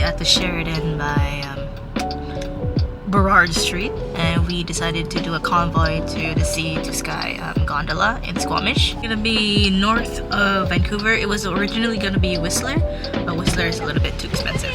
at the Sheridan by Burrard Street, and we decided to do a convoy to the Sea to Sky gondola in Squamish. It's gonna be north of Vancouver. It was originally gonna be Whistler, but Whistler is a little bit too expensive.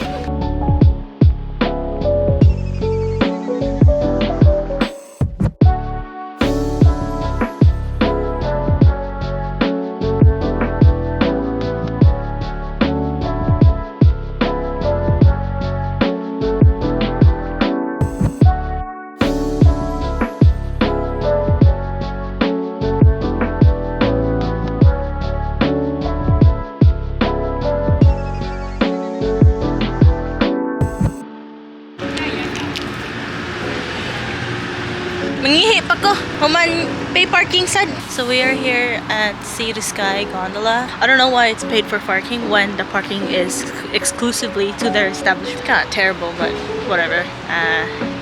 Mangihi pa ko, human pay parking sad. So we are here at Sea to Sky gondola. I don't know why it's paid for parking when the parking is exclusively to their establishment. Kind of terrible, but whatever.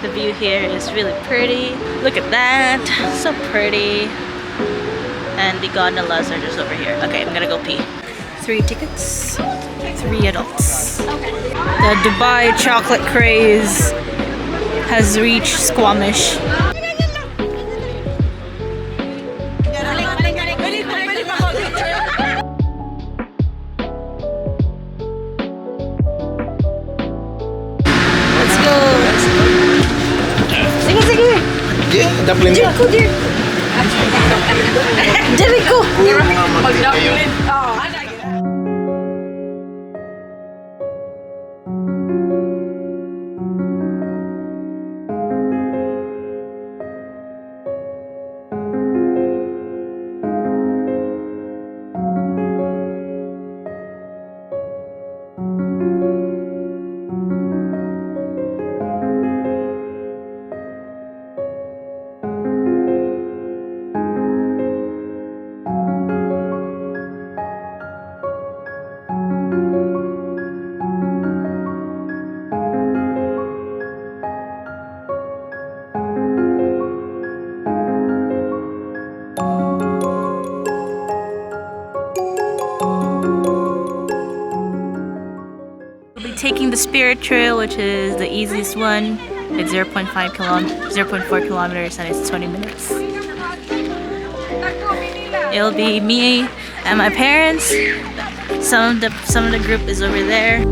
The view here is really pretty. Look at that, so pretty. And the gondolas are just over here. Okay, I'm gonna go pee. 3 tickets, 3 adults. The Dubai chocolate craze has reached Squamish. Daplin. Jericho, Jericho. Taking the Spirit Trail, which is the easiest one. It's 0.4 kilometers and it's 20 minutes. It'll be me and my parents. Some of the group is over there.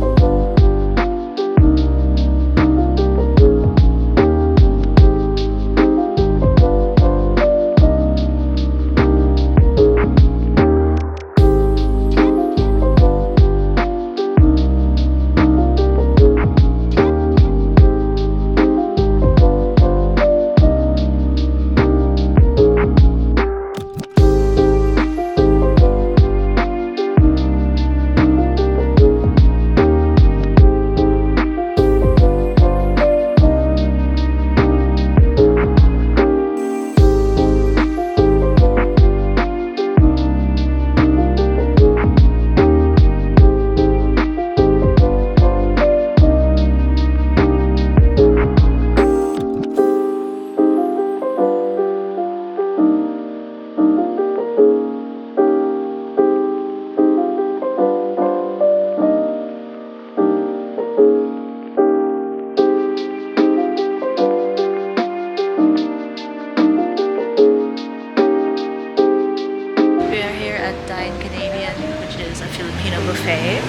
Buffet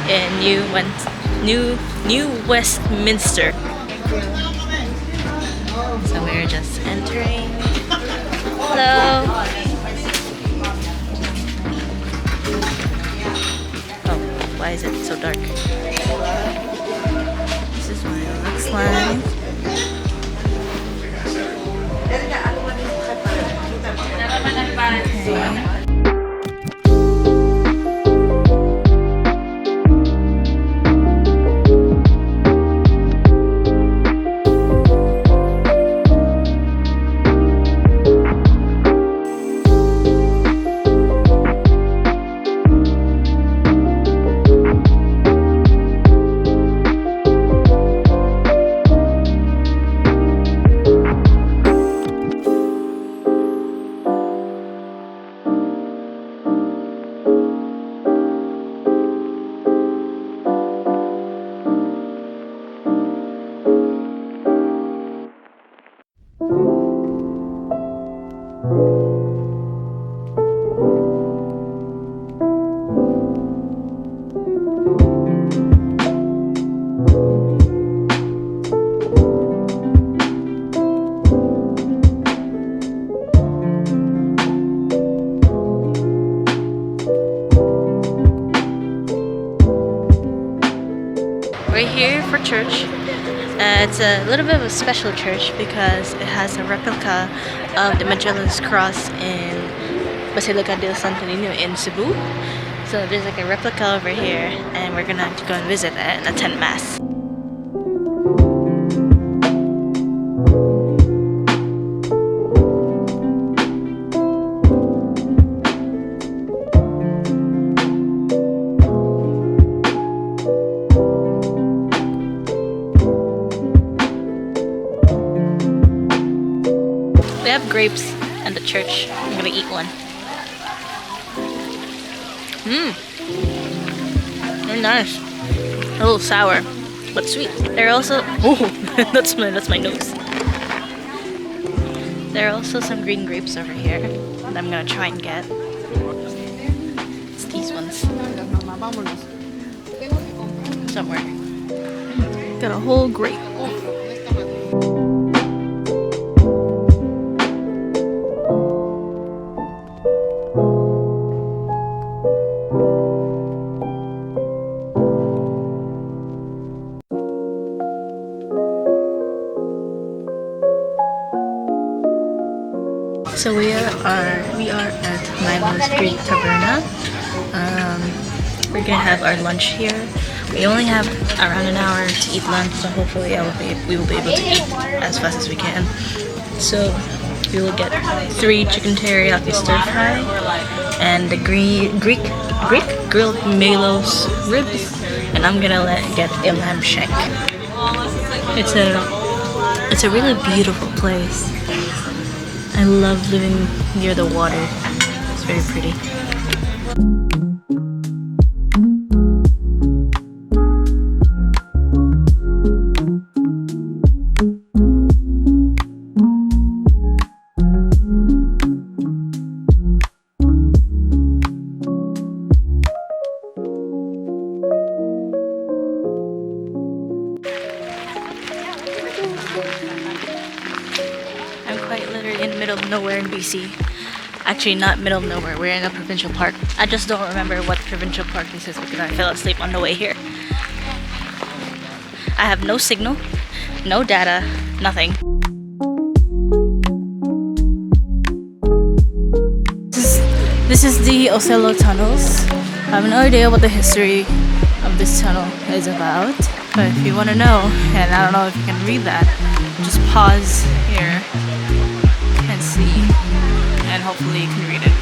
in New Westminster. So we're just entering. Hello. Oh, why is it so dark? This is what it looks like. Okay. We're here for church. It's a little bit of a special church because it has a replica of the Magellan's Cross in Basilica del Santo Niño in Cebu. So there's like a replica over here, and we're gonna go and visit it and attend Mass. They have grapes at the church. I'm gonna eat one. They're nice. A little sour, but sweet. They're also that's my nose. There are also some green grapes over here that I'm gonna try and get. It's these ones. Somewhere. Got a whole grape. So we are at Milo's Greek Taverna. We're gonna have our lunch here. We only have around an hour to eat lunch, so hopefully we will be able to eat as fast as we can. So we will get 3 chicken teriyaki stir fry and the Greek grilled Milo's ribs, and I'm gonna get a lamb shank. It's a really beautiful place. I love living near the water. It's very pretty. I'm quite literally in the middle of nowhere in BC. Actually, not middle of nowhere. We're in a provincial park. I just don't remember what provincial park this is because I fell asleep on the way here. I have no signal, no data, nothing. This is the Ocello tunnels. I have no idea what the history of this tunnel is about, but if you want to know, and I don't know if you can read that, just pause here and see, and hopefully you can read it.